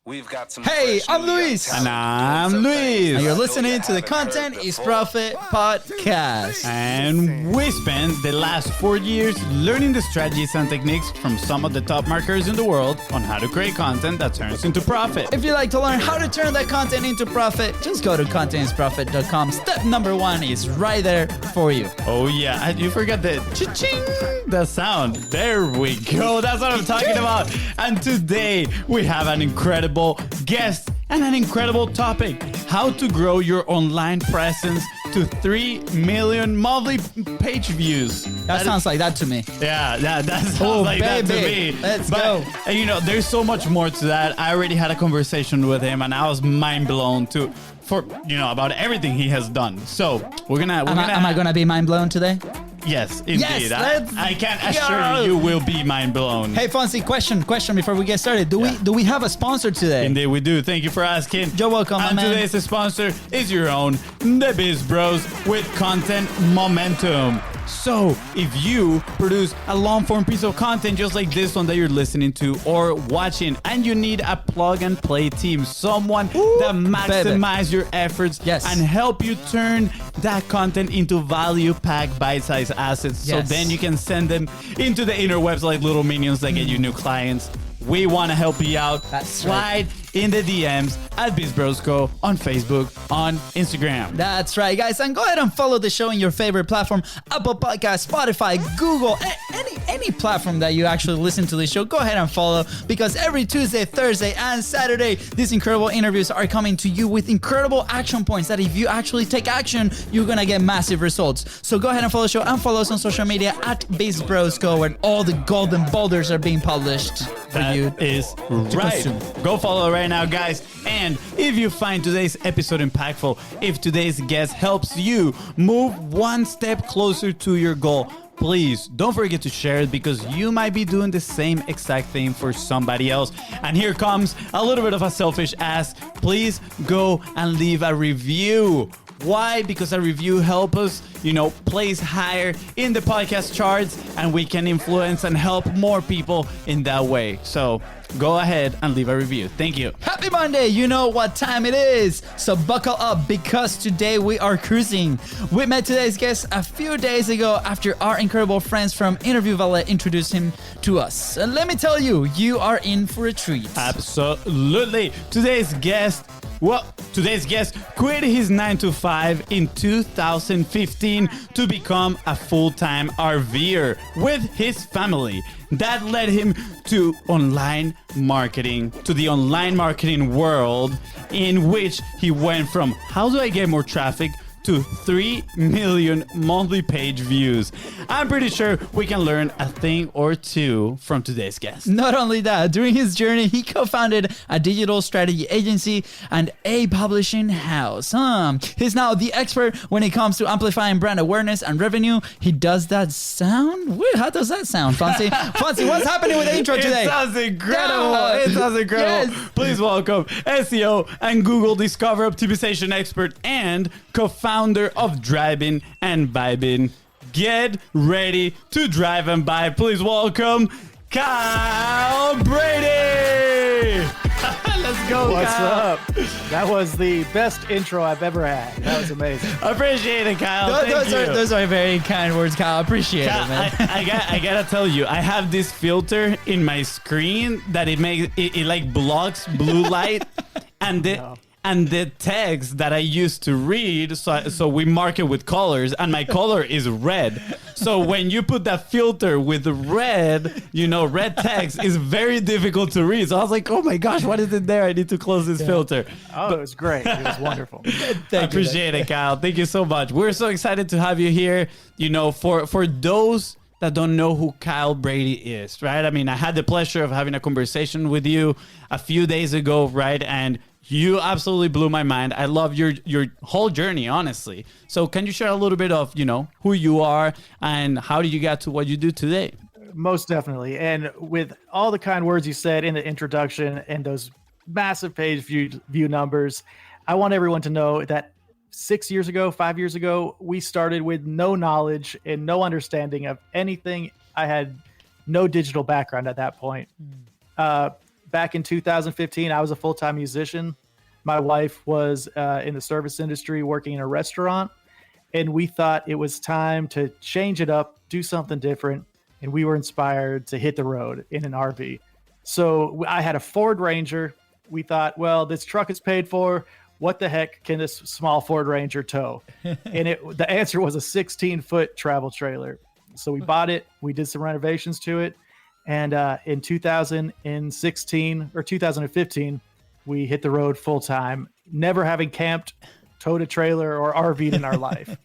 Hey, I'm Luis. And I'm Luis. And you're listening to the Content is Profit podcast. And we spent the last 4 years learning the strategies and techniques from some of the top marketers in the world on how to create content that turns into profit. If you'd like to learn how to turn that content into profit, just go to contentisprofit.com. Step number 1 is right there for you. Oh yeah, and you forgot the cha-ching, the sound. There we go. That's what I'm talking about. And today we have an incredible guest and an incredible topic: how to grow your online presence to 3 million monthly page views. That sounds like that to me. Yeah, that sounds like that to me. Let's go. And you know, there's so much more to that. I already had a conversation with him and I was mind blown about everything he has done. So am I gonna be mind blown today? Yes, indeed. Yes, I can assure you will be mind blown. Hey, FONZI, question before we get started. Do we have a sponsor today? Indeed, we do. Thank you for asking. You're welcome, my man. Today's sponsor is your own, the BIZBROS with content momentum. So, if you produce a long-form piece of content just like this one that you're listening to or watching, and you need a plug-and-play team, someone that maximizes your efforts and help you turn that content into value-packed, bite-sized assets, so then you can send them into the interwebs like little minions that get you new clients. We want to help you out. Slide in the DMs at BIZBROSCO on Facebook, on Instagram. That's right, guys. And go ahead and follow the show in your favorite platform: Apple Podcasts, Spotify, Google, any platform that you actually listen to this show. Go ahead and follow, because every Tuesday, Thursday, and Saturday, these incredible interviews are coming to you with incredible action points that if you actually take action, you're going to get massive results. So go ahead and follow the show and follow us on social media at BIZBROSCO, where all the golden boulders are being published for you. That is right. Go follow right now, guys. And if you find today's episode impactful, if today's guest helps you move one step closer to your goal, please don't forget to share it, because you might be doing the same exact thing for somebody else. And here comes a little bit of a selfish ask. Please go and leave a review. Why? Because a review helps us, place higher in the podcast charts, and we can influence and help more people in that way. So go ahead and leave a review. Thank you. Happy Monday. You know what time it is. So buckle up, because today we are cruising. We met today's guest a few days ago after our incredible friends from Interview Valet introduced him to us. And let me tell you, you are in for a treat. Absolutely. Today's guest quit his 9-to-5 in 2015 to become a full-time RVer with his family. That led him to the online marketing world, in which he went from how do I get more traffic to 3 million monthly page views. I'm pretty sure we can learn a thing or two from today's guest. Not only that, during his journey, he co-founded a digital strategy agency and a publishing house. He's now the expert when it comes to amplifying brand awareness and revenue. He does that sound? Wait, how does that sound, FONZI? FONZI, what's happening with the intro today? It sounds incredible. Yes. Please welcome SEO and Google Discover Optimization expert and co-founder of Driving and Vibing. Get ready to drive and vibe. Please welcome Kyle Brady. Let's go, What's Kyle. up? That was the best intro I've ever had. That was amazing. Appreciate it, Kyle. Those are very kind words, Kyle. Appreciate it, man. I gotta tell you, I have this filter in my screen that it like blocks blue light, and the text that I used to read, so we mark it with colors, and my color is red. So when you put that filter with red, red text is very difficult to read. So I was like, oh my gosh, what is it there? I need to close this filter. Oh, it was great. It was wonderful. I appreciate it, Kyle. Thank you so much. We're so excited to have you here. For those that don't know who Kyle Brady is, right? I mean, I had the pleasure of having a conversation with you a few days ago, right? And you absolutely blew my mind. I love your whole journey, honestly. So can you share a little bit of, who you are and how did you get to what you do today? Most definitely. And with all the kind words you said in the introduction and those massive page view numbers, I want everyone to know that 5 years ago, we started with no knowledge and no understanding of anything. I had no digital background at that point. back in 2015, I was a full-time musician. My wife was in the service industry working in a restaurant, and we thought it was time to change it up, do something different, and we were inspired to hit the road in an RV. So I had a Ford Ranger. We thought, well, this truck is paid for. What the heck can this small Ford Ranger tow? And the answer was a 16-foot travel trailer. So we bought it. We did some renovations to it. And in 2016 or 2015, we hit the road full time, never having camped, towed a trailer, or RV'd in our life.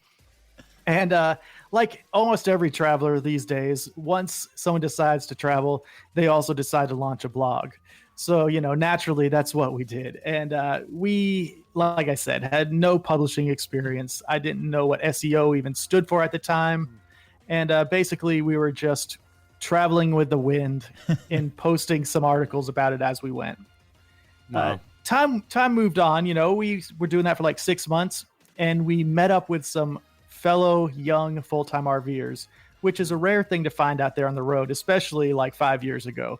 And like almost every traveler these days, once someone decides to travel, they also decide to launch a blog. So, naturally, that's what we did. And we, like I said, had no publishing experience. I didn't know what SEO even stood for at the time. And basically, we were just traveling with the wind and posting some articles about it as we went. Wow. Time moved on. We were doing that for like 6 months, and we met up with some fellow young full-time RVers, which is a rare thing to find out there on the road, especially like 5 years ago.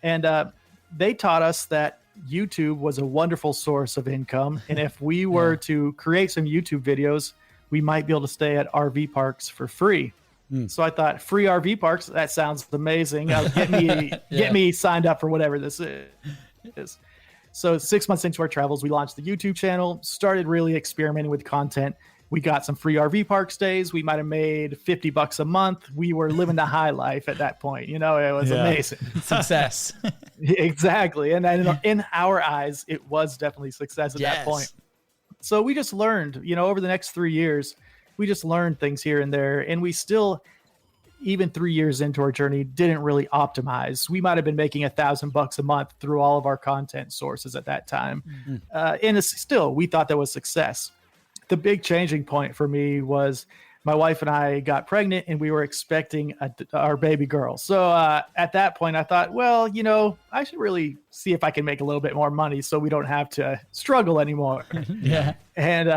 And they taught us that YouTube was a wonderful source of income. And if we were to create some YouTube videos, we might be able to stay at RV parks for free. So I thought, free RV parks, that sounds amazing. Get me signed up for whatever this is. So 6 months into our travels, we launched the YouTube channel, started really experimenting with content. We got some free RV park stays. We might have made $50 a month. We were living the high life at that point. It was amazing. Success. Exactly. And in our eyes, it was definitely success at that point. So we just learned, over the next 3 years, we just learned things here and there. And we still, even 3 years into our journey, didn't really optimize. We might have been making $1,000 a month through all of our content sources at that time. And still, we thought that was success. The big changing point for me was my wife and I got pregnant, and we were expecting our baby girl. So at that point, I thought, well, I should really see if I can make a little bit more money so we don't have to struggle anymore. And,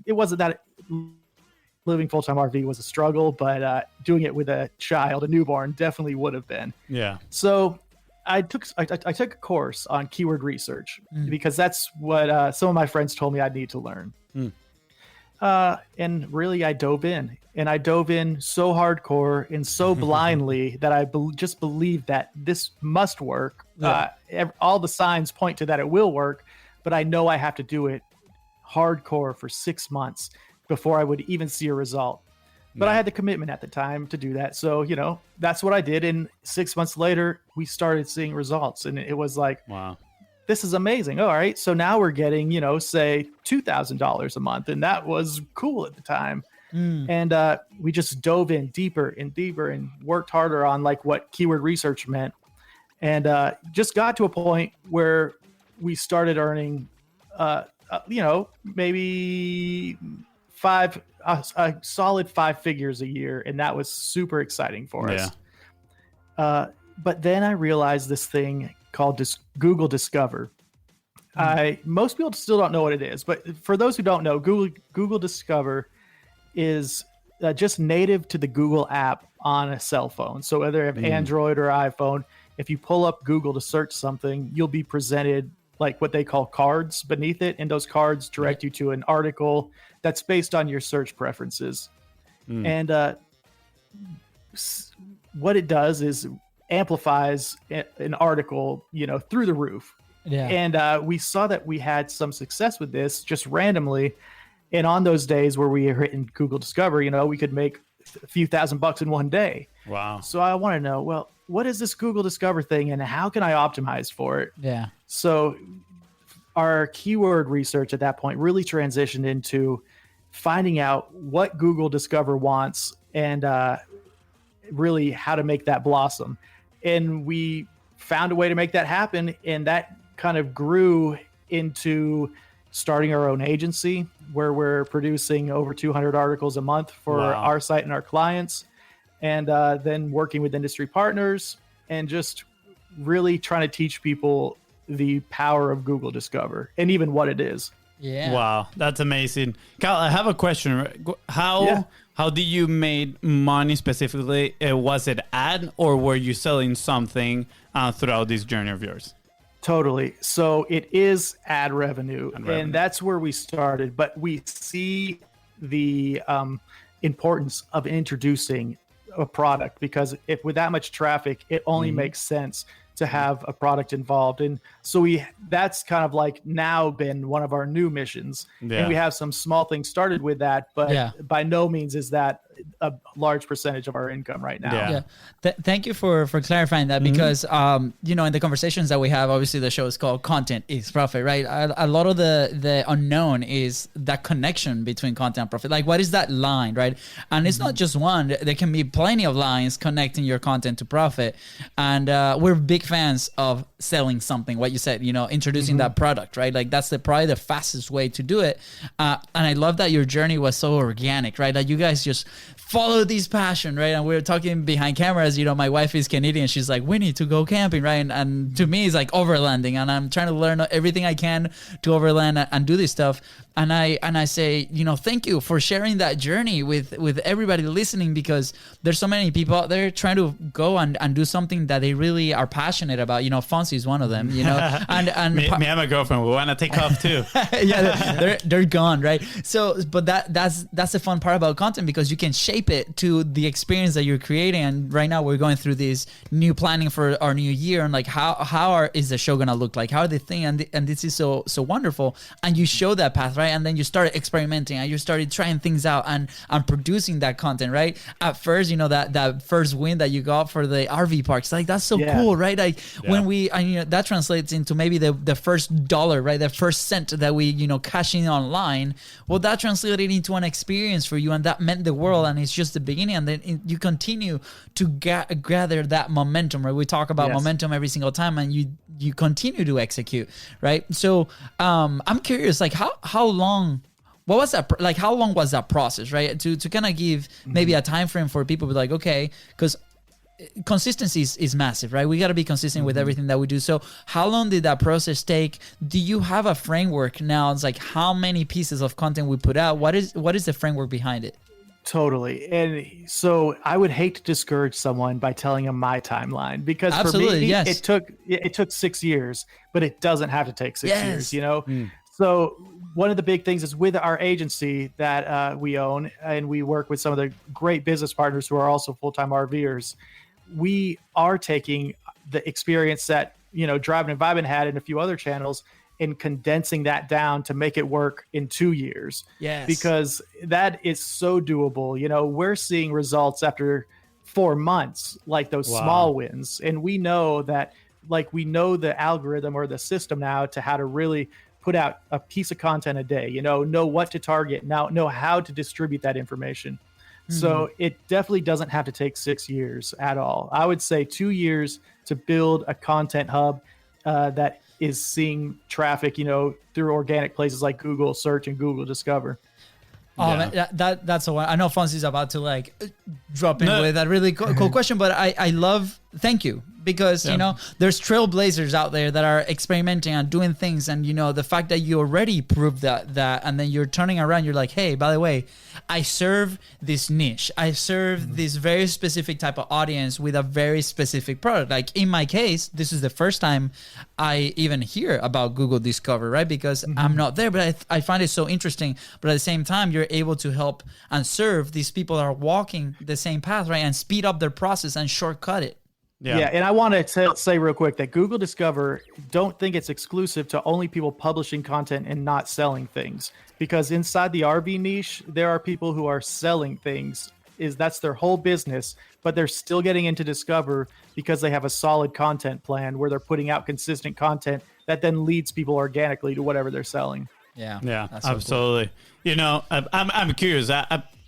it wasn't that living full-time RV was a struggle, but doing it with a child, a newborn, definitely would have been. Yeah. So I took a course on keyword research because that's what some of my friends told me I'd need to learn. And really, I dove in, so hardcore and so blindly that I just believed that this must work. All the signs point to that it will work, but I know I have to do it hardcore for 6 months before I would even see a result. But I had the commitment at the time to do that. So, that's what I did. And 6 months later, we started seeing results. And it was like, wow, this is amazing. All right. So now we're getting, say $2,000 a month. And that was cool at the time. And we just dove in deeper and deeper and worked harder on like what keyword research meant. And just got to a point where we started earning, maybe a solid 5 figures a year, and that was super exciting for us. But then I realized this thing called Google Discover. Most people still don't know what it is, but for those who don't know, Google Discover is just native to the Google app on a cell phone. So whether you have Android or iPhone, if you pull up Google to search something, you'll be presented like what they call cards beneath it, and those cards direct you to an article that's based on your search preferences. And what it does is amplifies an article, through the roof. And we saw that we had some success with this just randomly. And on those days where we were in Google Discover, we could make a few $1,000 in one day. Wow. So I want to know, well, what is this Google Discover thing and how can I optimize for it? So our keyword research at that point really transitioned into finding out what Google Discover wants and really how to make that blossom. And we found a way to make that happen. And that kind of grew into starting our own agency where we're producing over 200 articles a month for our site and our clients. And then working with industry partners and just really trying to teach people the power of Google Discover and even what it is. Yeah. Wow, that's amazing. Kyle, I have a question. How Yeah. how did you made money specifically? Was it ad or were you selling something throughout this journey of yours? Totally. So it is ad revenue, Ad revenue. and that's where we started. But we see the importance of introducing a product, because if with that much traffic, it only makes sense to have a product involved. And so that's kind of like now been one of our new missions. Yeah. And we have some small things started with that, but Yeah. by no means is that a large percentage of our income right now. Yeah. Yeah. Thank you for clarifying that, because you know, in the conversations that we have, obviously the show is called Content is Profit, right? A lot of the unknown is that connection between content and profit. Like, what is that line, right? And it's not just one. There can be plenty of lines connecting your content to profit. And we're big fans of selling something. What you said, you know, introducing that product, right? Like, that's probably the fastest way to do it. And I love that your journey was so organic, right? Like, you guys just follow this passion, right? And we were talking behind cameras, you know, my wife is Canadian. She's like, we need to go camping, right? And to me, it's like overlanding. And I'm trying to learn everything I can to overland and do this stuff. And I say, you know, thank you for sharing that journey with everybody listening, because there's so many people out there trying to go and do something that they really are passionate about. You know, FONZI is one of them, you know, and Me and my girlfriend, we want to take off too. yeah, they're gone, right? So, but that's the fun part about content, because you can shape it to the experience that you're creating. And right now we're going through this new planning for our new year, and like how is the show gonna look like? How are they thinking? And this is so wonderful. And you show that path, right? And then you started experimenting and you started trying things out and producing that content, right? At first, you know, that first win that you got for the RV parks, like that's so cool, right? Like when you know, that translates into maybe the first dollar, right? The first cent that we, you know, cash in online. Well, that translated into an experience for you, and that meant the world. And it's just the beginning, and then you continue to gather that momentum, right? We talk about momentum every single time, and you continue to execute, right? So I'm curious, like how long, what was that, like how long was that process, right? To kind of give maybe a time frame for people to be like, okay, because consistency is massive, right? We got to be consistent with everything that we do. So how long did that process take? Do you have a framework now? It's like how many pieces of content we put out? What is the framework behind it? Totally. And so I would hate to discourage someone by telling them my timeline, because Absolutely, for me, yes. it took 6 years, but it doesn't have to take 6 years, you know? So one of the big things is with our agency that we own, and we work with some of the great business partners who are also full-time RVers. We are taking the experience that, you know, Driving and Vibing had and a few other channels, and condensing that down to make it work in 2 years. Yes. Because that is so doable. You know, we're seeing results after 4 months, like those small wins. And we know that, like, we know the algorithm or the system now to how to really put out a piece of content a day, you know what to target, now know how to distribute that information. So it definitely doesn't have to take 6 years at all. I would say 2 years to build a content hub that is seeing traffic, you know, through organic places like Google Search and Google Discover. Oh, man, that's the one. I know Fonzie's about to like drop in with a really cool question, but I love, thank you, because you know, there's trailblazers out there that are experimenting and doing things, and you know, the fact that you already proved that, and then you're turning around, you're like, hey, by the way, I serve this niche, I serve this very specific type of audience with a very specific product. Like in my case, this is the first time I even hear about Google Discover, right? Because I'm not there, but I find it so interesting. But at the same time, you're able to help and serve these people that are walking the same path, right? And speed up their process and shortcut it. Yeah, and I want to say real quick that Google Discover, don't think it's exclusive to only people publishing content and not selling things. Because inside the RV niche, there are people who are selling things. That's their whole business, but they're still getting into Discover because they have a solid content plan where they're putting out consistent content that then leads people organically to whatever they're selling. Yeah, That's so absolutely. Cool. You know, I'm curious.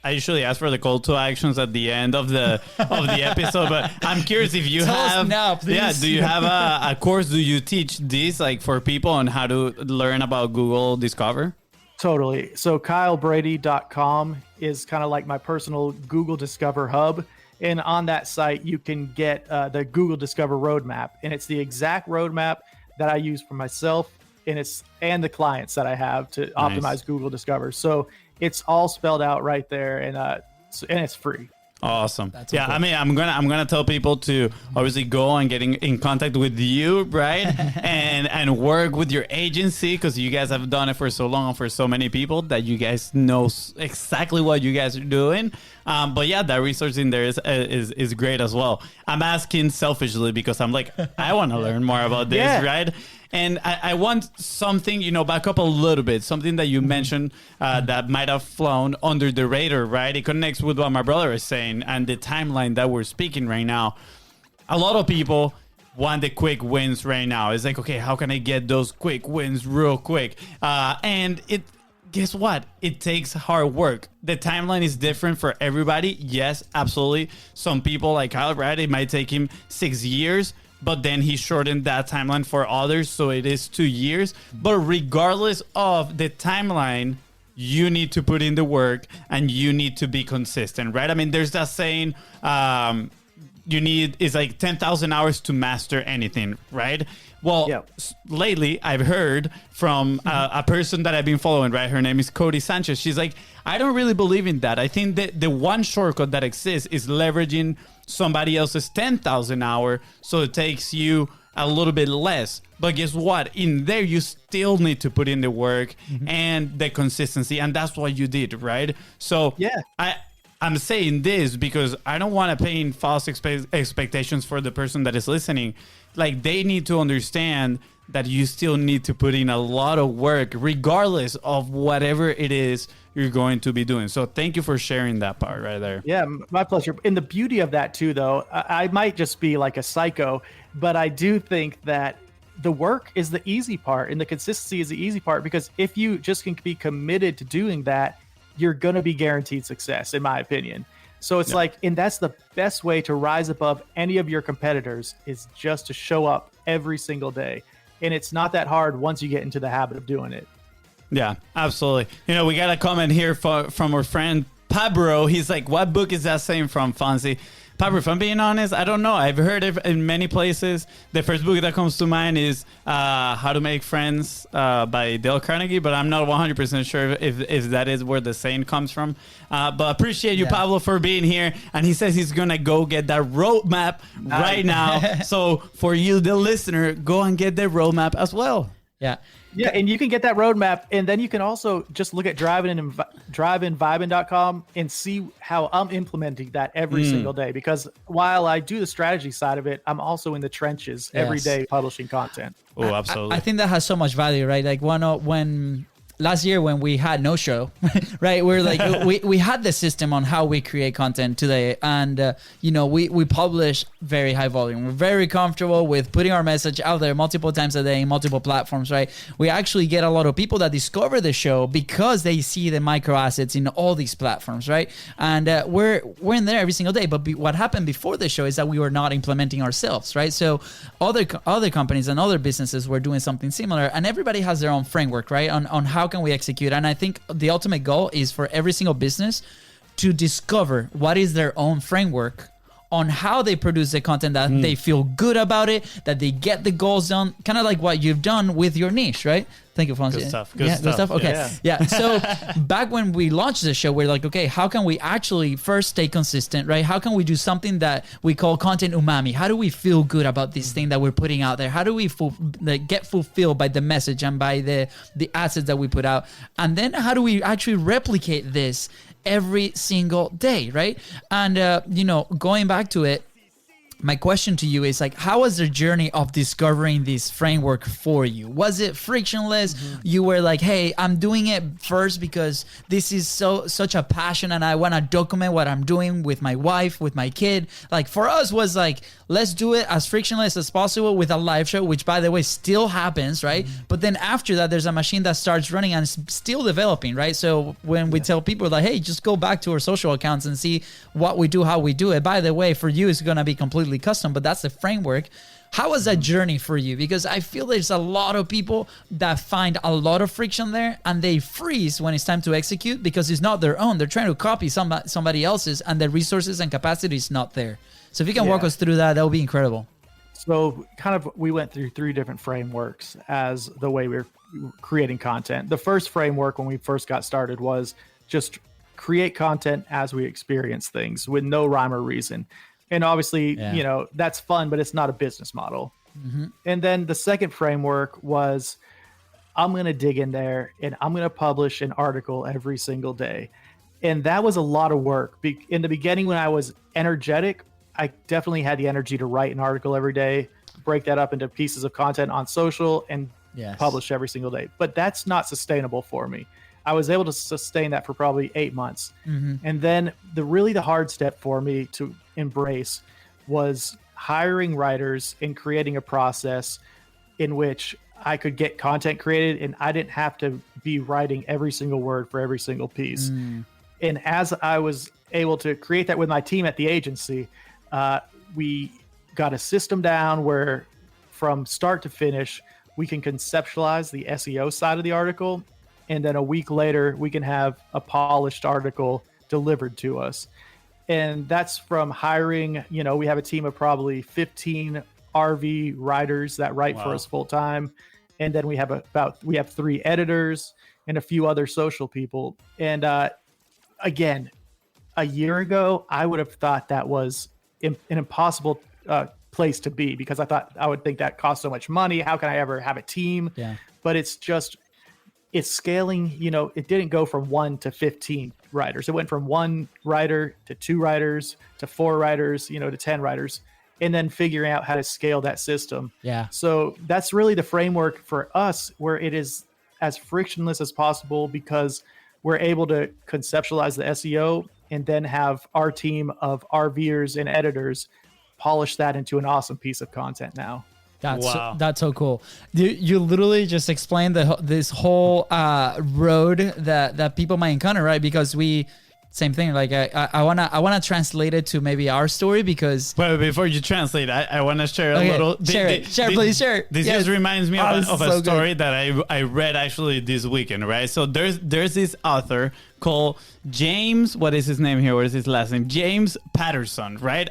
I usually ask for the call to actions at the end of the episode, but I'm curious if you Tell have us now, please. Yeah, do you have a course? Do you teach this like for people on how to learn about Google Discover? Totally. So KyleBrady.com is kind of like my personal Google Discover hub. And on that site, you can get the Google Discover roadmap. And it's the exact roadmap that I use for myself, and the clients that I have to optimize Google Discover. So it's all spelled out right there, and it's free. Awesome. That's yeah, cool. I mean, I'm gonna tell people to obviously go and get in contact with you, right? and work with your agency, because you guys have done it for so long and for so many people that you guys know exactly what you guys are doing. But yeah, that resource in there is great as well. I'm asking selfishly because I'm like, I want to learn more about this, right? And I want something, back up a little bit, something that you mentioned that might have flown under the radar, right? It connects with what my brother is saying and the timeline that we're speaking right now. A lot of people want the quick wins right now. It's like, okay, how can I get those quick wins real quick? And guess what? It takes hard work. The timeline is different for everybody. Yes, absolutely. Some people like Kyle Brady, it might take him 6 years. But then he shortened that timeline for others, so it is 2 years. But regardless of the timeline, you need to put in the work and you need to be consistent, right? I mean, there's that saying, it's like 10,000 hours to master anything, right? Well, lately I've heard from a person that I've been following, right? Her name is Cody Sanchez. She's like, I don't really believe in that. I think that the one shortcut that exists is leveraging somebody else's 10,000 hour, so it takes you a little bit less. But guess what? In there, you still need to put in the work and the consistency, and that's what you did, right? So I'm saying this because I don't want to paint false expectations for the person that is listening. Like, they need to understand that you still need to put in a lot of work regardless of whatever it is you're going to be doing. So thank you for sharing that part right there. Yeah, my pleasure. And the beauty of that too, though, I might just be like a psycho, but I do think that the work is the easy part and the consistency is the easy part, because if you just can be committed to doing that, you're going to be guaranteed success, in my opinion. So it's and that's the best way to rise above any of your competitors, is just to show up every single day. And it's not that hard once you get into the habit of doing it. Yeah, absolutely. We got a comment here from our friend Pablo. He's like, what book is that saying from, FONZI? Pablo, if I'm being honest, I don't know. I've heard it in many places. The first book that comes to mind is How to Make Friends by Dale Carnegie, but I'm not 100% sure if that is where the saying comes from. But appreciate you, Pablo, for being here. And he says he's going to go get that roadmap right now. So for you, the listener, go and get the roadmap as well. Yeah, and you can get that roadmap, and then you can also just look at driveinvibing.com and see how I'm implementing that every single day. Because while I do the strategy side of it, I'm also in the trenches every day publishing content. Oh, absolutely. I think that has so much value, right? Like when last year when we had no show, right? We're like, we had the system on how we create content today. And, we publish very high volume. We're very comfortable with putting our message out there multiple times a day in multiple platforms, right? We actually get a lot of people that discover the show because they see the micro assets in all these platforms, right? And we're in there every single day. But what happened before the show is that we were not implementing ourselves, right? So other companies and other businesses were doing something similar, and everybody has their own framework, right? On how can we execute. And I think the ultimate goal is for every single business to discover what is their own framework on how they produce the content, that they feel good about it, that they get the goals done, kind of like what you've done with your niche, right? Thank you, FONZI. Good stuff. Good stuff. Okay. Yeah. So back when we launched the show, we're like, okay, how can we actually first stay consistent, right? How can we do something that we call content umami? How do we feel good about this thing that we're putting out there? How do we get fulfilled by the message and by the assets that we put out? And then how do we actually replicate this every single day, right? And, going back to it, my question to you is like, how was the journey of discovering this framework for you? Was it frictionless? You were like, hey, I'm doing it first because this is such a passion and I want to document what I'm doing with my wife, with my kid. Like for us was like, let's do it as frictionless as possible with a live show, which by the way still happens, right? But then after that, there's a machine that starts running and it's still developing, right? So when we tell people like, hey, just go back to our social accounts and see what we do, how we do it. By the way, for you, it's going to be completely custom, but that's the framework. How was that journey for you? Because I feel there's a lot of people that find a lot of friction there and they freeze when it's time to execute because it's not their own. They're trying to copy somebody else's and the resources and capacity is not there. So if you can walk us through that, that would be incredible. So kind of we went through 3 different frameworks as the way we were creating content. The first framework when we first got started was just create content as we experience things with no rhyme or reason. And obviously, that's fun, but it's not a business model. And then the second framework was I'm going to dig in there and I'm going to publish an article every single day. And that was a lot of work. In the beginning, when I was energetic, I definitely had the energy to write an article every day, break that up into pieces of content on social, and publish every single day. But that's not sustainable for me. I was able to sustain that for probably 8 months. And then the hard step for me to embrace was hiring writers and creating a process in which I could get content created and I didn't have to be writing every single word for every single piece. And as I was able to create that with my team at the agency, we got a system down where from start to finish, we can conceptualize the SEO side of the article. And then a week later, we can have a polished article delivered to us. And that's from hiring, we have a team of probably 15 RV writers that write for us full time. And then we have 3 editors and a few other social people. And again, a year ago, I would have thought that was an impossible place to be because I would think that costs so much money. How can I ever have a team? But it's scaling. It didn't go from 1 to 15 writers. It went from 1 writer to 2 writers to 4 writers, to 10 writers, and then figuring out how to scale that system. So that's really the framework for us, where it is as frictionless as possible because we're able to conceptualize the SEO and then have our team of RVers and editors polish that into an awesome piece of content now. That's so cool. You literally just explained this whole road that people might encounter, right? Because same thing. Like I wanna translate it to maybe our story because. Well, before you translate, I wanna share a little. Please share. This just reminds me of a story that I read actually this weekend, right? So there's this author called James. What is his name here? What is his last name? James Patterson, right?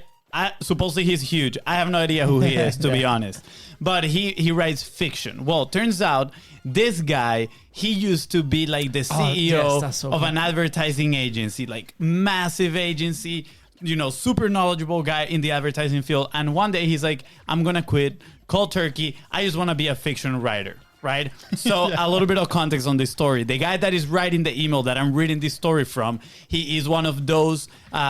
Supposedly he's huge. I have no idea who he is, to be honest. But he writes fiction. Well, turns out this guy, he used to be like the CEO of an advertising agency, like massive agency, super knowledgeable guy in the advertising field. And one day he's like, I'm going to quit cold turkey. I just want to be a fiction writer. Right? So a little bit of context on this story. The guy that is writing the email that I'm reading this story from, he is one of those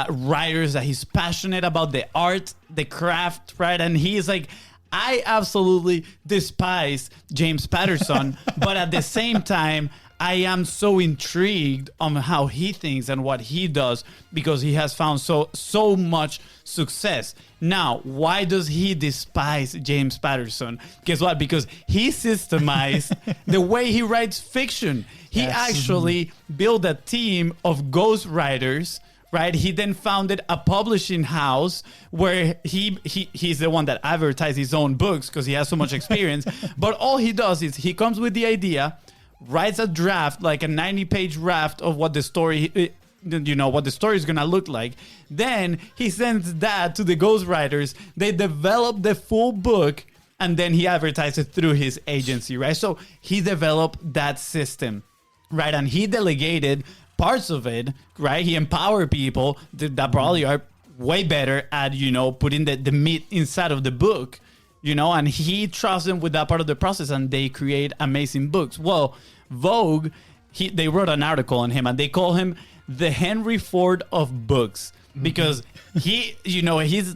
writers that he's passionate about the art, the craft, right? And he is like, I absolutely despise James Patterson, but at the same time, I am so intrigued on how he thinks and what he does because he has found so much success. Now, why does he despise James Patterson? Guess what? Because he systemized the way he writes fiction. He actually built a team of ghostwriters, right? He then founded a publishing house where he's the one that advertises his own books because he has so much experience. But all he does is he comes with the idea, writes a draft, like a 90-page draft of what the story, what the story is going to look like. Then he sends that to the ghostwriters. They develop the full book, and then he advertises through his agency, right? So he developed that system, right? And he delegated parts of it, right? He empowered people that probably are way better at, putting the meat inside of the book. And he trusts them with that part of the process, and they create amazing books. Well, Vogue, they wrote an article on him, and they call him the Henry Ford of books because he's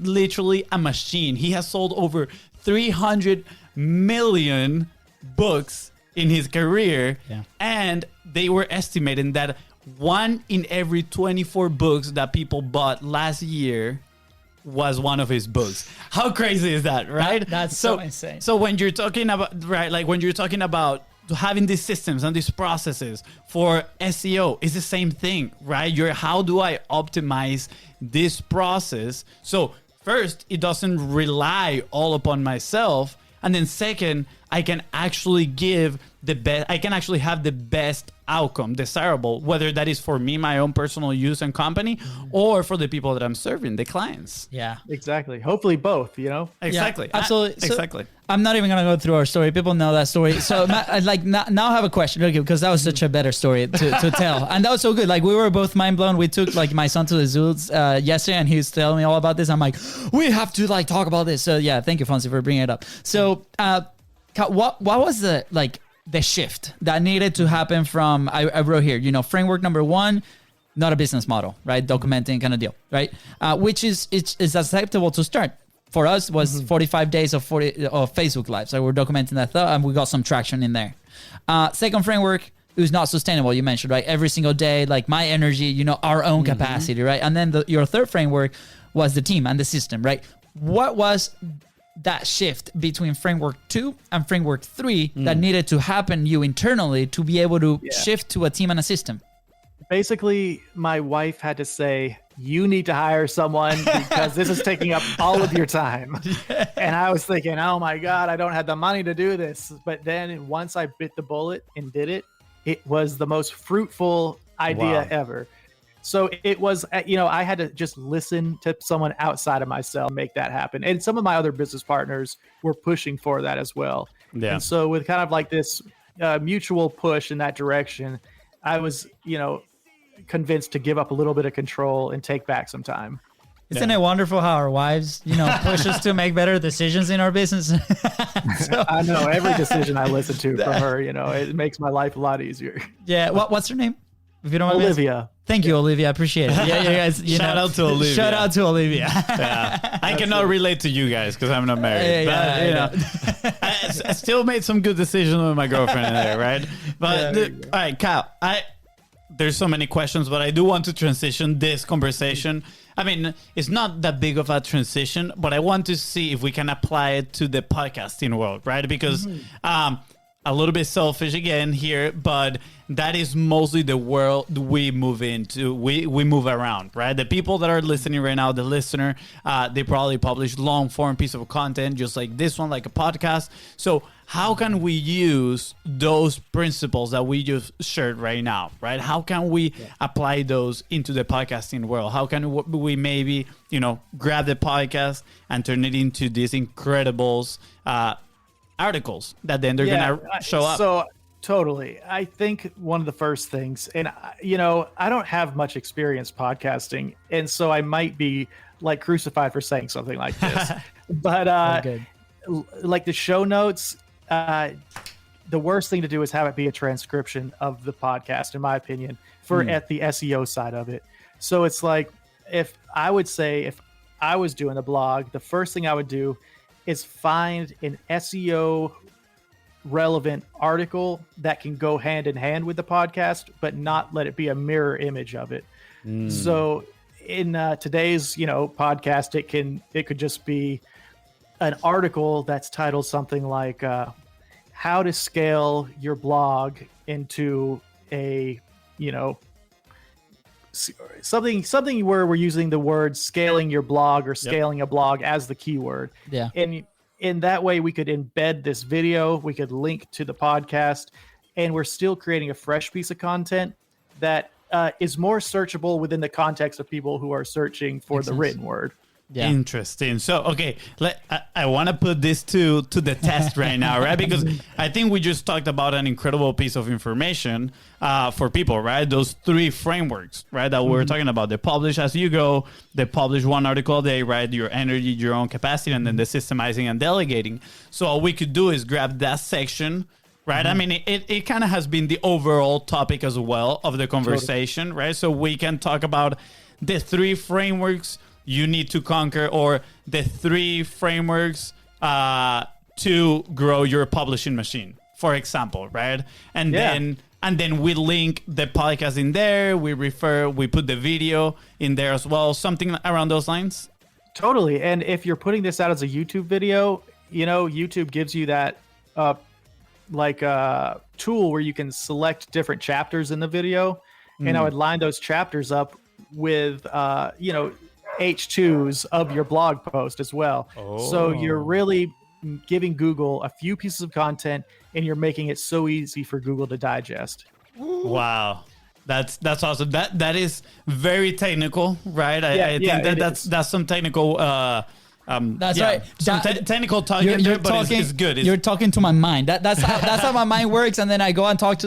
literally a machine. He has sold over 300 million books in his career, and they were estimating that 1 in every 24 books that people bought last year was one of his books. How crazy is that, right? That's so insane. So when you're talking about, right, like when you're talking about having these systems and these processes for SEO, it's the same thing, right? How do I optimize this process? So first, it doesn't rely all upon myself. And then second, I can actually give the best, I can actually have the best outcome desirable, whether that is for me, my own personal use and company, or for the people that I'm serving, the clients. Yeah. Exactly. Hopefully both, you know? Exactly. Yeah, absolutely. So, Exactly. I'm not even gonna go through our story. People know that story. So, now I have a question, okay? Because that was such a better story to tell, and that was so good. Like we were both mind blown. We took like my son to the zoos yesterday, and he was telling me all about this. I'm like, we have to like talk about this. So yeah, thank you, Fonzie, for bringing it up. So, what was the shift that needed to happen from? I wrote here, framework number 1. Not a business model, right? Documenting kind of deal, right? Which is acceptable to start. For us, was 45 days of Facebook Live. So we're documenting that thought, and we got some traction in there. Second framework, it was not sustainable. You mentioned, right? Every single day, like my energy, our own capacity, right? And then your third framework was the team and the system, right? What was that shift between framework 2 and framework 3 that needed to happen you internally to be able to shift to a team and a system? Basically, my wife had to say, you need to hire someone because this is taking up all of your time. And I was thinking, oh my God, I don't have the money to do this. But then once I bit the bullet and did it, it was the most fruitful idea ever. So it was, I had to just listen to someone outside of myself and make that happen. And some of my other business partners were pushing for that as well. Yeah. And so with kind of like this mutual push in that direction, I was, convinced to give up a little bit of control and take back some time. Isn't it wonderful how our wives, push us to make better decisions in our business? So, I know every decision I listen to from her, it makes my life a lot easier. Yeah. What's her name? If you don't mind Olivia. Thank you, Olivia. I appreciate it. Yeah, you guys. Shout out to Olivia. Shout out to Olivia. Yeah. I cannot relate to you guys because I'm not married. I still made some good decisions with my girlfriend in there, right? But all right, Kyle. There's so many questions, but I do want to transition this conversation. I mean, it's not that big of a transition, but I want to see if we can apply it to the podcasting world, right? Because a little bit selfish again here, but that is mostly the world we move into. We move around, right? The people that are listening right now, the listener, they probably publish long form piece of content, just like this one, like a podcast. So how can we use those principles that we just shared right now, right? How can we apply those into the podcasting world? How can we maybe, grab the podcast and turn it into these incredibles, articles that then they're going to show up? So totally. I think one of the first things, and I don't have much experience podcasting, and so I might be like crucified for saying something like this, but like the show notes, the worst thing to do is have it be a transcription of the podcast, in my opinion, at the SEO side of it. So it's like, if I was doing a blog, the first thing I would do is find an SEO relevant article that can go hand in hand with the podcast, but not let it be a mirror image of it. So in today's, podcast, it could just be an article that's titled something like how to scale your blog into a, something where we're using the word scaling your blog or scaling a blog as the keyword. Yeah. And in that way, we could embed this video, we could link to the podcast, and we're still creating a fresh piece of content that is more searchable within the context of people who are searching for the written word. Yeah. Interesting. So, okay, I want to put this to the test right now, right? Because I think we just talked about an incredible piece of information for people, right? Those 3 frameworks, right, that we were talking about. They publish as you go, they publish 1 article a day, right? Your energy, your own capacity, and then the systemizing and delegating. So all we could do is grab that section, right? I mean, it kind of has been the overall topic as well of the conversation, right? So we can talk about the 3 frameworks you need to conquer, or the 3 frameworks to grow your publishing machine, for example, right? And then we link the podcast in there. We put the video in there as well. Something around those lines. Totally. And if you're putting this out as a YouTube video, YouTube gives you that tool where you can select different chapters in the video, and I would line those chapters up with H2s of your blog post as well. So you're really giving Google a few pieces of content, and you're making it so easy for Google to digest. Wow. That's awesome. That is very technical, right? I think that's some technical That's right. Some technical talk in there, but it's good. You're talking to my mind. That's how my mind works. And then I go and talk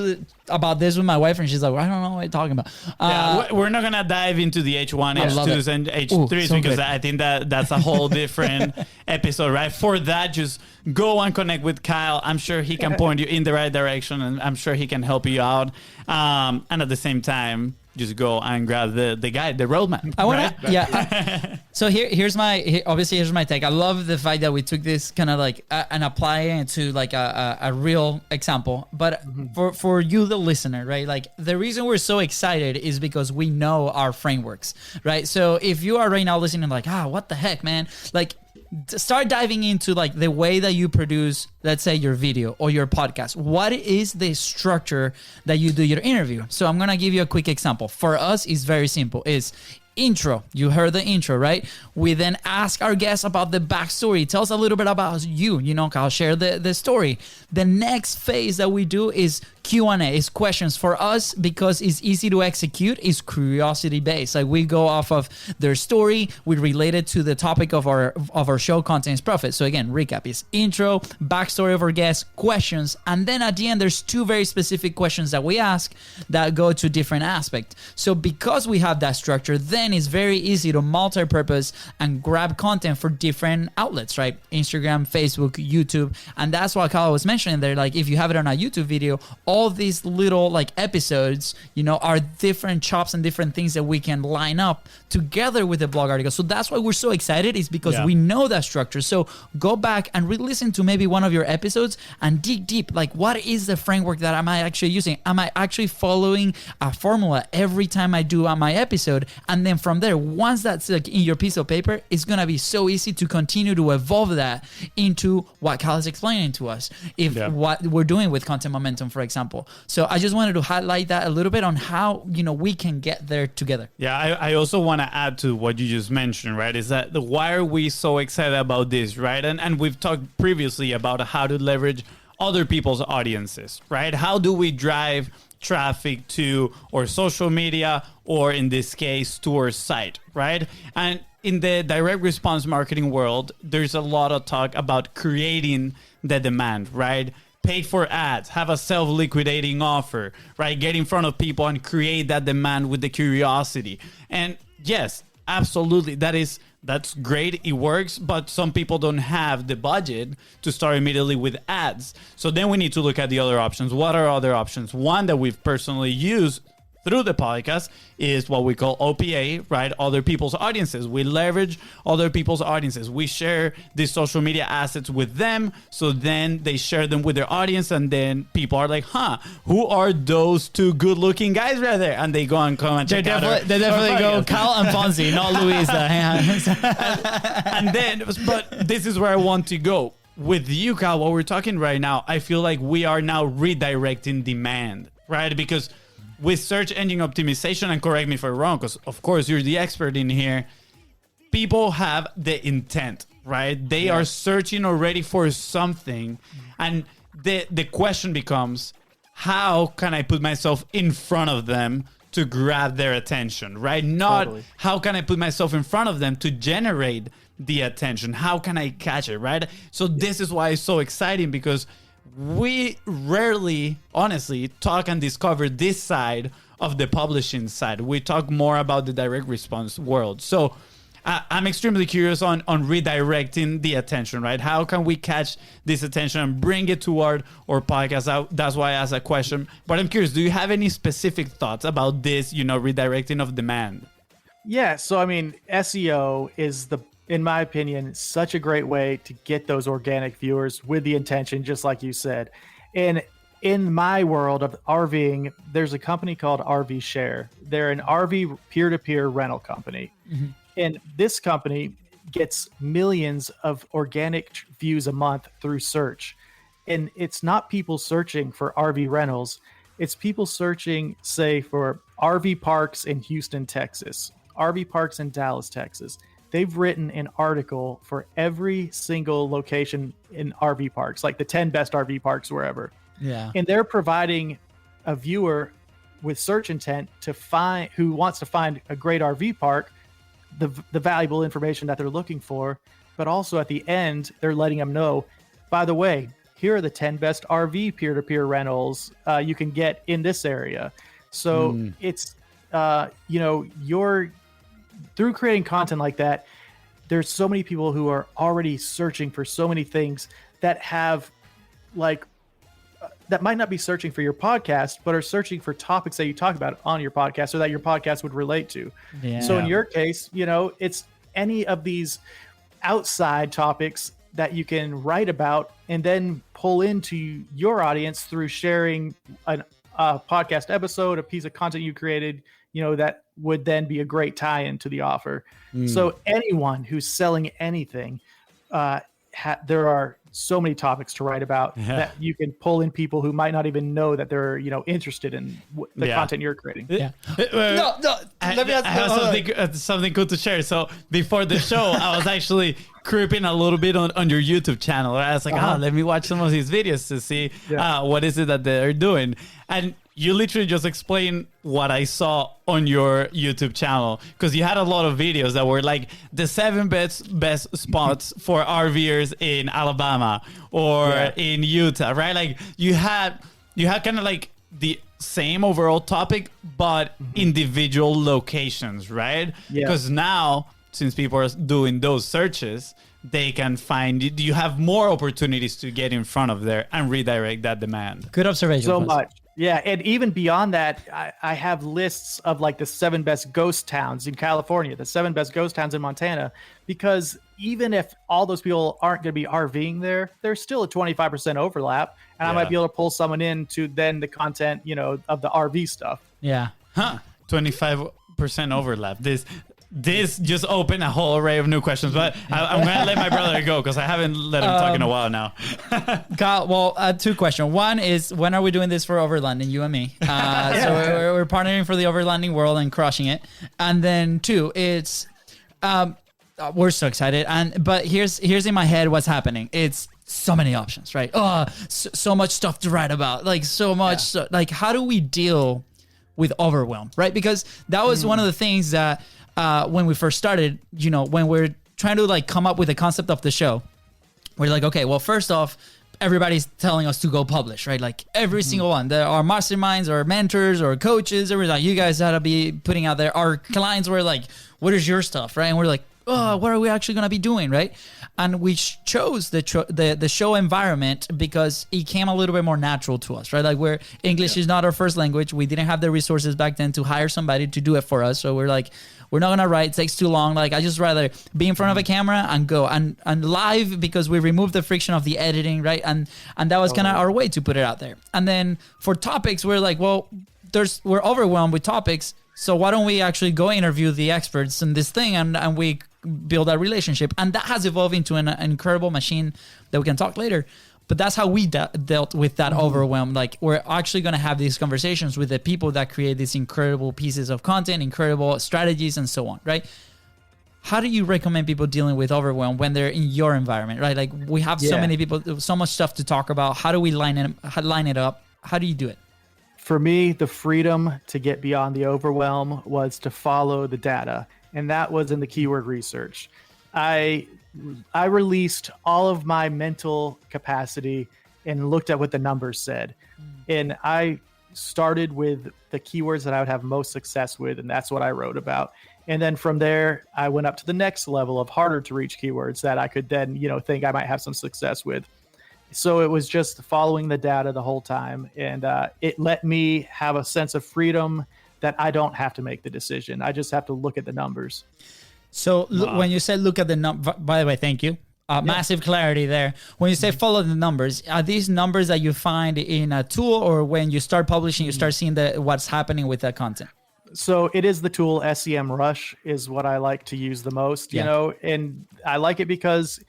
about this with my wife, and she's like, I don't know what you're talking about. We're not gonna dive into the H1, H2s, and H3s because I think that's a whole different episode, right? For that, just go and connect with Kyle. I'm sure he can point you in the right direction, and I'm sure he can help you out. And at the same time, just go and grab the guide, the roadmap. I want to, so here's my take. I love the fact that we took this kind of like and apply it to like a real example. But for you, the listener, right? Like the reason we're so excited is because we know our frameworks, right? So if you are right now listening, like, what the heck, man? Like, start diving into like the way that you produce, let's say, your video or your podcast. What is the structure that you do your interview? So I'm gonna give you a quick example. For us, it's very simple. It's intro. You heard the intro, right? We then ask our guests about the backstory. Tell us a little bit about you. I'll share the story. The next phase that we do is Q&A, is questions. For us, because it's easy to execute, is curiosity based. Like we go off of their story, we relate it to the topic of our show, Content is Profit. So again, recap is intro, backstory of our guests, questions, and then at the end there's two very specific questions that we ask that go to different aspects. So because we have that structure, then it's very easy to multi-purpose and grab content for different outlets, right? Instagram, Facebook, YouTube, and that's what Kyle was mentioning there. Like if you have it on a YouTube video, all these little like episodes, are different chops and different things that we can line up together with the blog article. So that's why we're so excited, is because we know that structure. So go back and re-listen to maybe one of your episodes and dig deep. Like, what is the framework that am I actually using? Am I actually following a formula every time I do on my episode? And then from there, once that's like in your piece of paper, it's going to be so easy to continue to evolve that into what Kyle is explaining to us. What we're doing with Content Momentum, for example. So I just wanted to highlight that a little bit on how, we can get there together. Yeah, I also want to add to what you just mentioned, right? Is that why are we so excited about this, right? And we've talked previously about how to leverage other people's audiences, right? How do we drive traffic to our social media, or in this case, to our site, right? And in the direct response marketing world, there's a lot of talk about creating the demand, right? Pay for ads, have a self-liquidating offer, right? Get in front of people and create that demand with the curiosity. And yes, absolutely, that's great. It works, but some people don't have the budget to start immediately with ads. So then we need to look at the other options. What are other options? One that we've personally used through the podcast is what we call OPA, right? Other people's audiences. We leverage other people's audiences. We share these social media assets with them, so then they share them with their audience, and then people are like, who are those two good-looking guys right there? And they go and come and check out. They definitely go Kyle and FONZI, not LUISDA. And then, but this is where I want to go. With you, Kyle, what we're talking right now, I feel like we are now redirecting demand, right? Because with search engine optimization, and correct me if I'm wrong, because of course you're the expert in here, people have the intent, right? They are searching already for something. And the question becomes, how can I put myself in front of them to grab their attention, right? Not how can I put myself in front of them to generate the attention? How can I catch it, right? So this is why it's so exciting, because we rarely, honestly, talk and discover this side of the publishing side. We talk more about the direct response world. So I'm extremely curious on redirecting the attention, right? How can we catch this attention and bring it toward our podcast? That's why I asked that question. But I'm curious, do you have any specific thoughts about this, redirecting of demand? Yeah. So, I mean, SEO is in my opinion, such a great way to get those organic viewers with the intention, just like you said. And in my world of RVing, there's a company called RV Share. They're an RV peer-to-peer rental company. Mm-hmm. And this company gets millions of organic views a month through search. And it's not people searching for RV rentals. It's people searching, say, for RV parks in Houston, Texas, RV parks in Dallas, Texas, they've written an article for every single location in RV parks, like the 10 best RV parks wherever. Yeah. And they're providing a viewer with search intent to find who wants to find a great RV park, the valuable information that they're looking for. But also at the end, they're letting them know, by the way, here are the 10 best RV peer-to-peer rentals you can get in this area. So it's, you're through creating content like that, there's so many people who are already searching for so many things that have that might not be searching for your podcast, but are searching for topics that you talk about on your podcast or that your podcast would relate to. Yeah. So in your case, it's any of these outside topics that you can write about and then pull into your audience through sharing a podcast episode, a piece of content you created, that would then be a great tie-in to the offer. So anyone who's selling anything, there are so many topics to write about that you can pull in people who might not even know that they're interested in the content you're creating. No, Let me ask, I have something cool to share. So before the show, I was actually creeping a little bit on your YouTube channel. I was like, let me watch some of these videos to see what is it that they're doing. And you literally just explained what I saw on your YouTube channel, because you had a lot of videos that were like the 7 best spots for RVers in Alabama or in Utah, right? Like you had kind of like the same overall topic, but individual locations, right? Because now, since people are doing those searches, they can find you have more opportunities to get in front of there and redirect that demand. Good observation. So much. Yeah, and even beyond that, I have lists of like the 7 best ghost towns in California, the 7 best ghost towns in Montana, because even if all those people aren't going to be RVing there, there's still a 25% overlap, and I might be able to pull someone into then the content, of the RV stuff. Yeah. 25% overlap. This just opened a whole array of new questions, but I'm going to let my brother go because I haven't let him talk in a while now. Kyle, well, 2 questions. One is, when are we doing this for Overlanding, you and me? So we're partnering for the Overlanding world and crushing it. And then 2, it's we're so excited. But here's in my head what's happening. It's so many options, right? So much stuff to write about, like so much. So, like, how do we deal with overwhelm, right? Because that was one of the things that when we first started, when we're trying to like come up with the concept of the show, we're like, okay, well, first off, everybody's telling us to go publish, right? Like every single one. There are masterminds or mentors or coaches. Everybody's like, you guys gotta be putting out there. Our clients were like, what is your stuff, right? And we're like, what are we actually gonna be doing, right? And we chose the show environment because it came a little bit more natural to us, right? Like English is not our first language. We didn't have the resources back then to hire somebody to do it for us. So we're like, we're not gonna write. It takes too long. Like I just rather be in front of a camera and go and live, because we removed the friction of the editing, right? And that was kind of our way to put it out there. And then for topics, we're like, well, we're overwhelmed with topics. So why don't we actually go interview the experts in this thing and we build that relationship? And that has evolved into an incredible machine that we can talk later. But that's how we dealt with that overwhelm. Like we're actually going to have these conversations with the people that create these incredible pieces of content, incredible strategies, and so on, right? How do you recommend people dealing with overwhelm when they're in your environment, right? Like we have so many people, so much stuff to talk about. How do we line it up? How do you do it? For me, the freedom to get beyond the overwhelm was to follow the data, and that was in the keyword research. I released all of my mental capacity and looked at what the numbers said. And I started with the keywords that I would have most success with, and that's what I wrote about. And then from there, I went up to the next level of harder to reach keywords that I could then, think I might have some success with. So it was just following the data the whole time. And it let me have a sense of freedom that I don't have to make the decision. I just have to look at the numbers. So when you said look at the number, by the way, thank you. Massive clarity there. When you say follow the numbers, are these numbers that you find in a tool, or when you start publishing, you start seeing what's happening with that content? So it is the tool SEMrush is what I like to use the most, and I like it because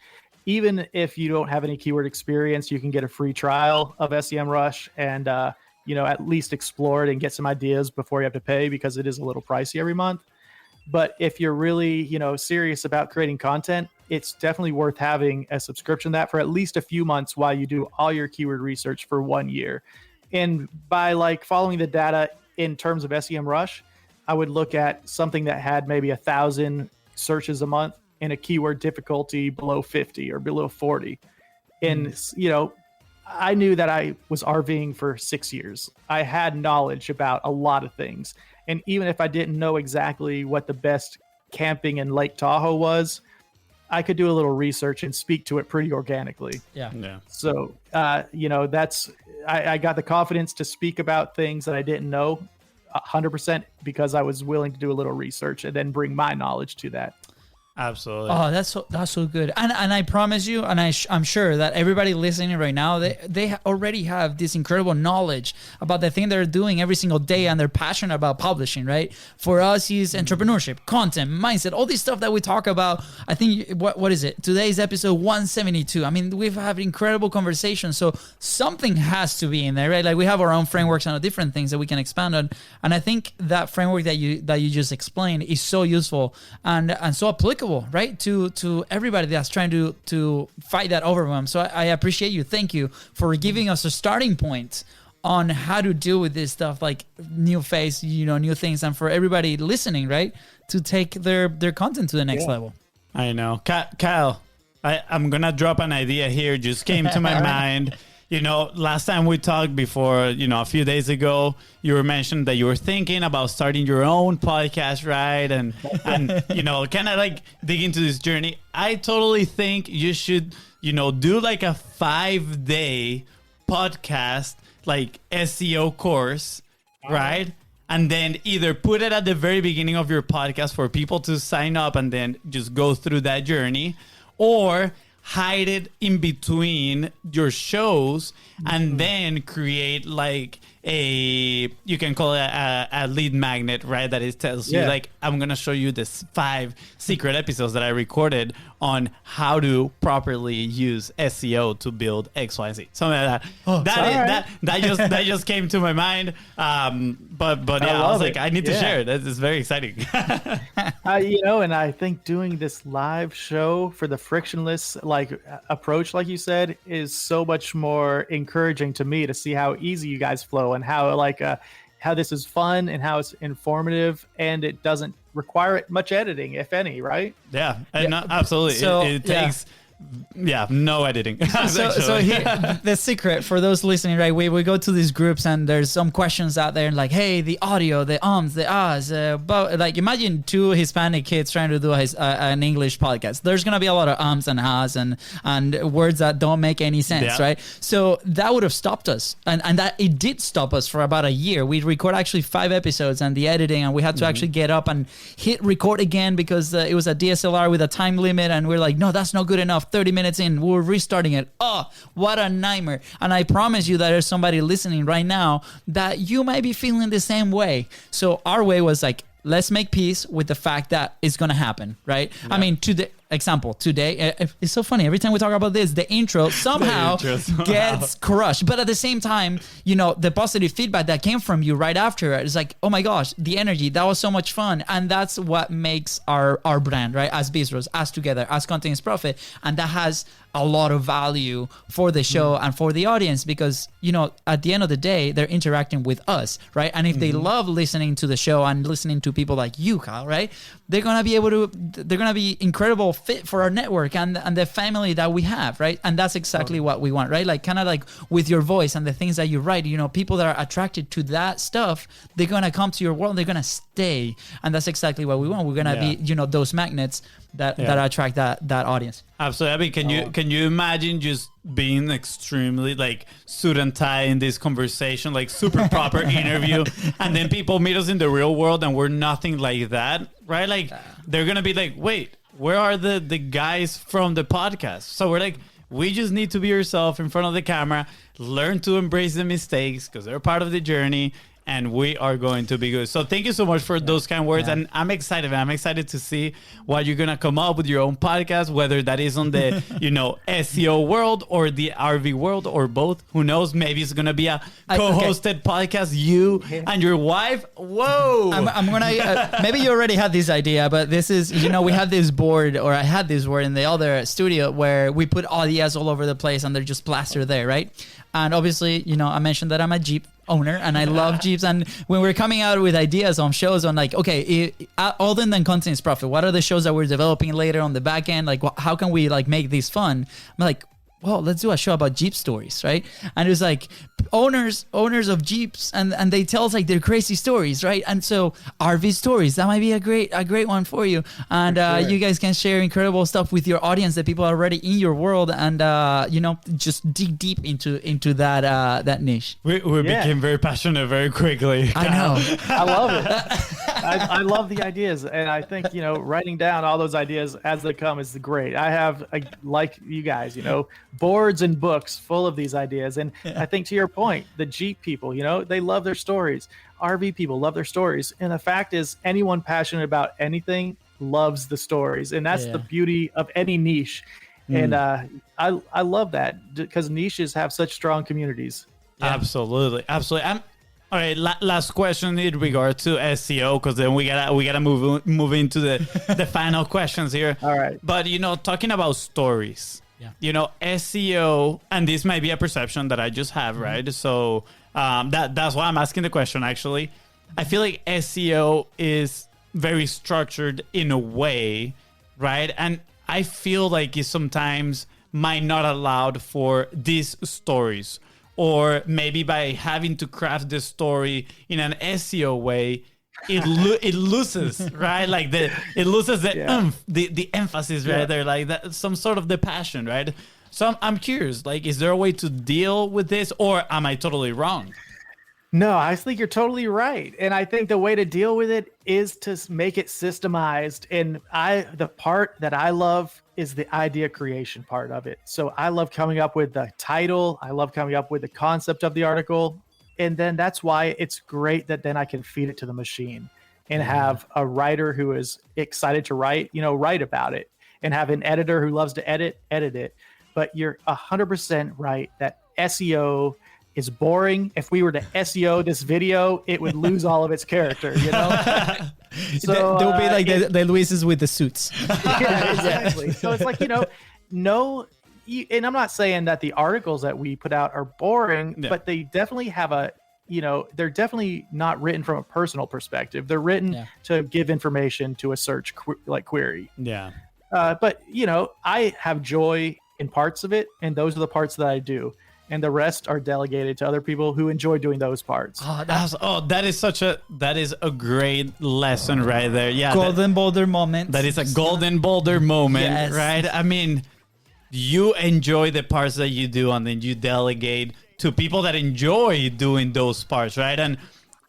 even if you don't have any keyword experience, you can get a free trial of SEMrush and, at least explore it and get some ideas before you have to pay, because it is a little pricey every month. But if you're really, serious about creating content, it's definitely worth having a subscription to that for at least a few months while you do all your keyword research for 1 year. And by like following the data in terms of SEMrush, I would look at something that had maybe 1,000 searches a month and a keyword difficulty below 50 or below 40. And, I knew that I was RVing for 6 years. I had knowledge about a lot of things. And even if I didn't know exactly what the best camping in Lake Tahoe was, I could do a little research and speak to it pretty organically. Yeah. So, I got the confidence to speak about things that I didn't know 100% because I was willing to do a little research and then bring my knowledge to that. Absolutely. Oh, that's so good. And I promise you, and I'm sure that everybody listening right now, they already have this incredible knowledge about the thing they're doing every single day, and they're passionate about publishing, right? For us, is entrepreneurship, content, mindset, all this stuff that we talk about. I think, what is it? Today's episode 172. I mean, we've had incredible conversations, so something has to be in there, right? Like we have our own frameworks and different things that we can expand on. And I think that framework that you just explained is so useful and so applicable, right, to everybody that's trying to fight that overwhelm. So I appreciate you. Thank you for giving us a starting point on how to deal with this stuff, like new phase, new things, and for everybody listening, right, to take their content to the next level. I know. Kyle, I'm gonna drop an idea here. Just came to my mind. Last time we talked before, a few days ago, you were mentioning that you were thinking about starting your own podcast, right? And kind of like dig into this journey. I totally think you should, do like a 5-day podcast, like SEO course, right? And then either put it at the very beginning of your podcast for people to sign up and then just go through that journey, or hide it in between your shows and then create like you can call it a lead magnet, right? That it tells you like, I'm going to show you this 5 secret episodes that I recorded on how to properly use SEO to build X, Y, Z. Something like that. That just came to my mind. But yeah, I was like, I need to share it. It's very exciting. And I think doing this live show for the frictionless approach, like you said, is so much more encouraging to me to see how easy you guys flow and how this is fun and how it's informative, and it doesn't require much editing, if any, right? Yeah, absolutely. So, it takes no editing. So here, the secret for those listening, right? We go to these groups and there's some questions out there, and like, hey, the audio, the ums, the ahs, but like imagine 2 Hispanic kids trying to do an English podcast. There's gonna be a lot of ums and ahs and words that don't make any sense, right? So that would have stopped us, and that it did stop us for about a year. We record actually 5 episodes and the editing, and we had to actually get up and hit record again because it was a DSLR with a time limit, and we're like, no, that's not good enough. 30 minutes in, we're restarting it. Oh, what a nightmare. And I promise you that there's somebody listening right now that you might be feeling the same way. So our way was like, let's make peace with the fact that it's going to happen, right? Yeah. I mean, today, it's so funny. Every time we talk about this, the intro somehow gets crushed. But at the same time, the positive feedback that came from you right after it is like, oh my gosh, the energy, that was so much fun. And that's what makes our brand, right? As BIZBROS, as Together, as Content is Profit. And that has a lot of value for the show and for the audience because, at the end of the day, they're interacting with us, right? And if they love listening to the show and listening to people like you, Kyle, right? They're going to be incredible fit for our network and the family that we have, right? And that's exactly what we want, right? Like kind of like with your voice and the things that you write, people that are attracted to that stuff, they're going to come to your world, they're going to stay. And that's exactly what we want. We're going to be, those magnets that attract that audience. Absolutely. I mean, can you imagine just being extremely like suit and tie in this conversation, like super proper interview, and then people meet us in the real world and we're nothing like that, right? Like they're gonna be like, wait, where are the guys from the podcast? So we're like, we just need to be yourself in front of the camera, learn to embrace the mistakes because they're part of the journey, and we are going to be good. So thank you so much for those kind words. Yeah. And I'm excited, man. I'm excited to see what you're going to come up with your own podcast, whether that is on the, SEO world or the RV world or both. Who knows? Maybe it's going to be a co-hosted podcast, you and your wife. Whoa. I'm going to, maybe you already had this idea, but this is, we have this board, or I had this board in the other studio where we put ideas all over the place and they're just plastered there, right? And obviously, I mentioned that I'm a Jeep owner and I love Jeeps. And when we're coming out with ideas on shows on like, okay, other than content is profit, what are the shows that we're developing later on the back end? Like, how can we like make these fun? I'm like, well, let's do a show about Jeep stories, right? And it was like owners of Jeeps, and they tell us like their crazy stories, right? And so RV stories, that might be a great one for you. And sure. You guys can share incredible stuff with your audience that people are already in your world, and just dig deep into that niche. We became very passionate very quickly. I know. I love it. I love the ideas, and I think writing down all those ideas as they come is great. I have like you guys, boards and books full of these ideas, and I think to your point, the Jeep people, they love their stories. RV people love their stories, and the fact is, anyone passionate about anything loves the stories, and that's the beauty of any niche. And I love that because niches have such strong communities. Yeah. Absolutely. All right, last question in regard to SEO, because then we gotta move into the final questions here. All right. But talking about stories, SEO, and this might be a perception that I just have, right? So that's why I'm asking the question. Actually, I feel like SEO is very structured in a way, right? And I feel like it sometimes might not allowed for these stories. Or maybe by having to craft the story in an SEO way, it loses, right? Like it loses the emphasis right there, like that, some sort of the passion, right? So I'm curious, like, is there a way to deal with this, or am I totally wrong? No, I think you're totally right. And I think the way to deal with it is to make it systemized. And the part that I love is the idea creation part of it. So I love coming up with the title. I love coming up with the concept of the article. And then that's why it's great that then I can feed it to the machine and have a writer who is excited to write about it, and have an editor who loves to edit it. But you're 100% right that SEO is boring. If we were to SEO this video, it would lose all of its character, So they'll be like the Luises with the suits. Yeah, exactly. So it's like, and I'm not saying that the articles that we put out are boring, but they definitely have they're definitely not written from a personal perspective. They're written to give information to a search query. Yeah. But I have joy in parts of it, and those are the parts that I do. And the rest are delegated to other people who enjoy doing those parts. That is a great lesson right there. Yeah, golden boulder moment. That is a golden boulder moment, right? I mean, you enjoy the parts that you do, and then you delegate to people that enjoy doing those parts, right? And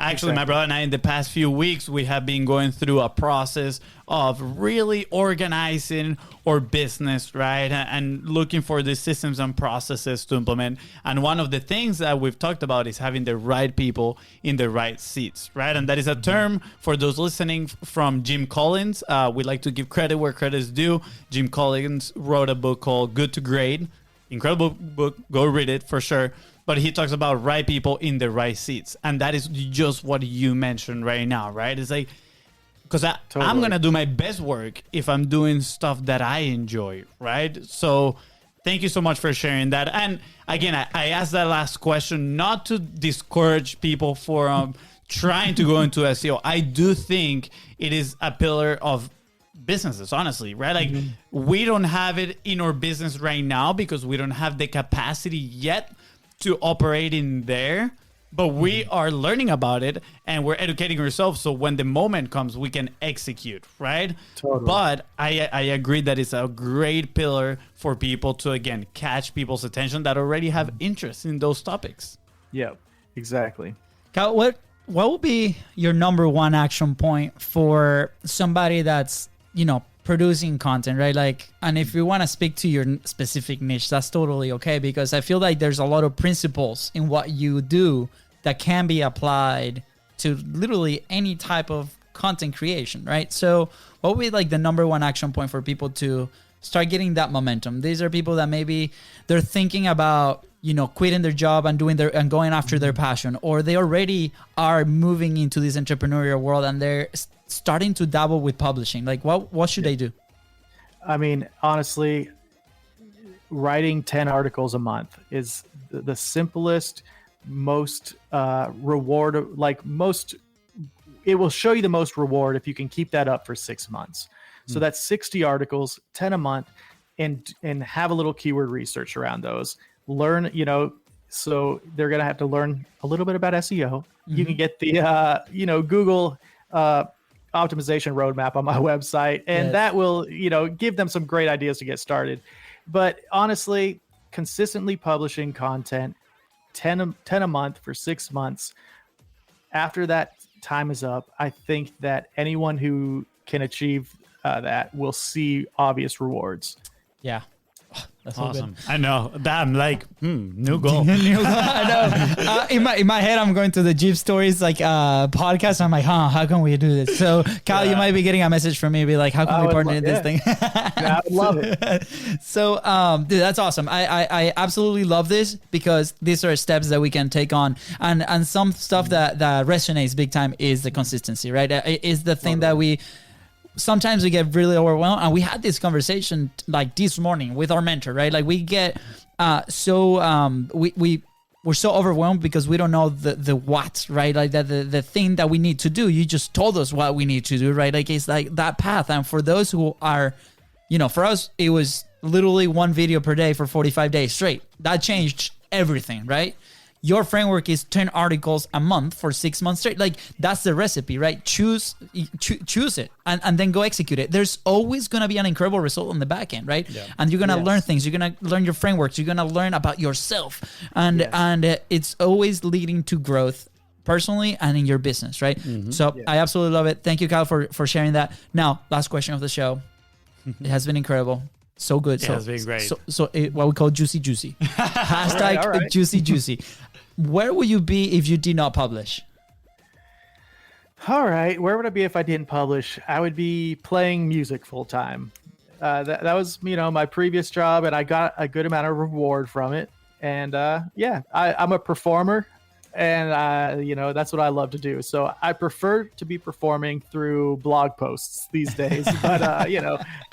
actually, my brother and I, in the past few weeks, we have been going through a process of really organizing our business, right? And looking for the systems and processes to implement. And one of the things that we've talked about is having the right people in the right seats, right? And that is a term for those listening from Jim Collins. We like to give credit where credit is due. Jim Collins wrote a book called Good to Great. Incredible book. Go read it for sure. But he talks about right people in the right seats. And that is just what you mentioned right now, right? It's like, because I'm going to do my best work if I'm doing stuff that I enjoy, right? So thank you so much for sharing that. And again, I asked that last question not to discourage people from trying to go into SEO. I do think it is a pillar of businesses, honestly, right? Like we don't have it in our business right now because we don't have the capacity yet to operate in there, but we are learning about it and we're educating ourselves, so when the moment comes we can execute, right? Totally. But I agree that it's a great pillar for people to, again, catch people's attention that already have interest in those topics. Yeah, exactly. Kyle, what will be your number one action point for somebody that's producing content, right? Like, and if you want to speak to your specific niche, that's totally okay, because I feel like there's a lot of principles in what you do that can be applied to literally any type of content creation, right? So what would be like the number one action point for people to start getting that momentum? These are people that maybe they're thinking about, quitting their job and going after their passion, or they already are moving into this entrepreneurial world and they're starting to dabble with publishing. Like what should they do? I mean, honestly, writing 10 articles a month is the simplest, most it will show you the most reward if you can keep that up for 6 months. So that's 60 articles, 10 a month, and have a little keyword research around those. Learn, so they're going to have to learn a little bit about SEO. You can get the, Google optimization roadmap on my website, and that will, give them some great ideas to get started. But honestly, consistently publishing content, 10 a month for 6 months. After that time is up, I think that anyone who can achieve that will see obvious rewards. Yeah. That's awesome. I know that. I'm like, new goal. I know. In my head, I'm going to the Jeep Stories podcast. I'm like, how can we do this? So, Kyle, you might be getting a message from me, be like, how can we partner in this thing? I would love it. So, dude, that's awesome. I absolutely love this because these are steps that we can take on, and some stuff that resonates big time is the consistency, right? Is the thing that we. Sometimes we get really overwhelmed, and we had this conversation like this morning with our mentor, right? Like we get we're so overwhelmed because we don't know the what, right? Like the thing that we need to do. You just told us what we need to do, right? Like it's like that path. And for those who are, for us, it was literally one video per day for 45 days straight. That changed everything, right? Your framework is 10 articles a month for 6 months straight. Like that's the recipe, right? Choose it and then go execute it. There's always going to be an incredible result on the back end, right? Yeah. And you're going to learn things. You're going to learn your frameworks. You're going to learn about yourself. And it's always leading to growth personally and in your business, right? So I absolutely love it. Thank you, Kyle, for sharing that. Now, last question of the show. It has been incredible. So good. Yeah, it's been great. So what we call juicy. Hashtag all right. juicy. Where would you be if you did not publish? All right. Where would I be if I didn't publish? I would be playing music full time. That was, my previous job, and I got a good amount of reward from it. And I'm a performer, and that's what I love to do. So I prefer to be performing through blog posts these days. But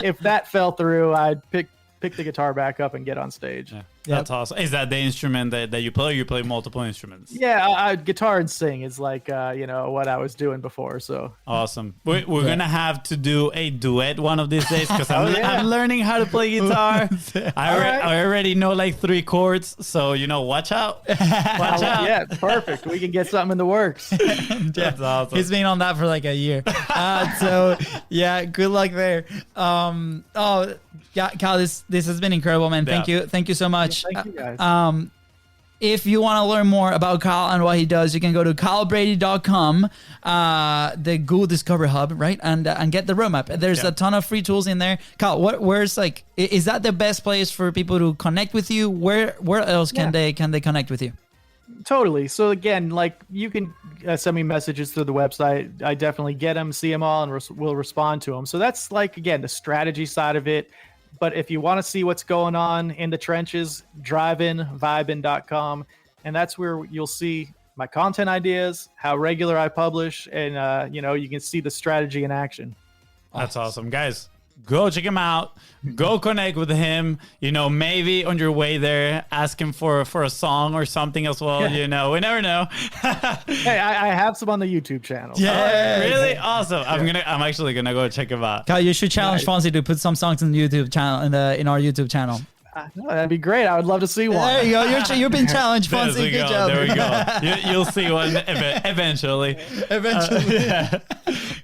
if that fell through, I'd pick the guitar back up and get on stage. Yeah. That's awesome. Is that the instrument that you play, or you play multiple instruments? Yeah, guitar and sing is like, what I was doing before. So awesome. We're going to have to do a duet one of these days because I'm learning how to play guitar. I already know like 3 chords. So, watch out. Watch out. Yeah, perfect. We can get something in the works. That's awesome. He's been on that for like a year. So, yeah, good luck there. Yeah, Kyle, this has been incredible, man. Thank you so much. Thank you, guys. If you want to learn more about Kyle and what he does, you can go to kylebrady.com, the Google Discover Hub, right? And get the roadmap. There's a ton of free tools in there. Kyle, where's is that the best place for people to connect with you? Where else can they connect with you? Totally. So again, you can send me messages through the website. I definitely get them, see them all, and we'll respond to them. So that's again, the strategy side of it. But if you want to see what's going on in the trenches, driveinvibin.com. And that's where you'll see my content ideas, how regular I publish, and, you can see the strategy in action. That's awesome. Guys, go check him out. Go connect with him. Maybe on your way there, ask him for a song or something as well. We never know. Hey, I have some on the YouTube channel. Yeah, really awesome. I'm actually gonna go check him out. Kyle, you should challenge Fonzie to put some songs in the YouTube channel in our YouTube channel. That'd be great. I would love to see one. There you go. You've been challenged, Fonzie. Good job. There we go. You'll see one eventually.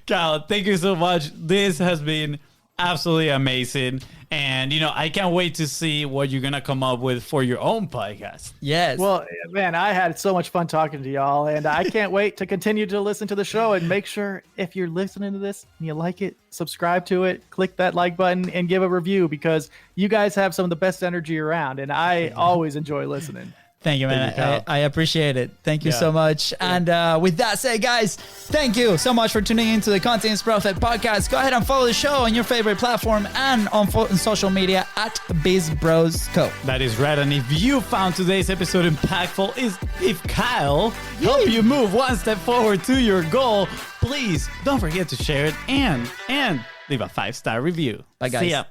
Kyle, thank you so much. This has been absolutely amazing. And, I can't wait to see what you're going to come up with for your own podcast. Yes. Well, man, I had so much fun talking to y'all, and I can't wait to continue to listen to the show. And make sure if you're listening to this and you like it, subscribe to it, click that like button, and give a review because you guys have some of the best energy around. And I always enjoy listening. Thank you, man. I appreciate it. Thank you so much. And with that said, guys, thank you so much for tuning into the Content is Profit podcast. Go ahead and follow the show on your favorite platform and on social media at BIZBROS Co. That is right. And if you found today's episode impactful, if Kyle helped you move one step forward to your goal, please don't forget to share it and leave a 5-star review. Bye, guys. See ya.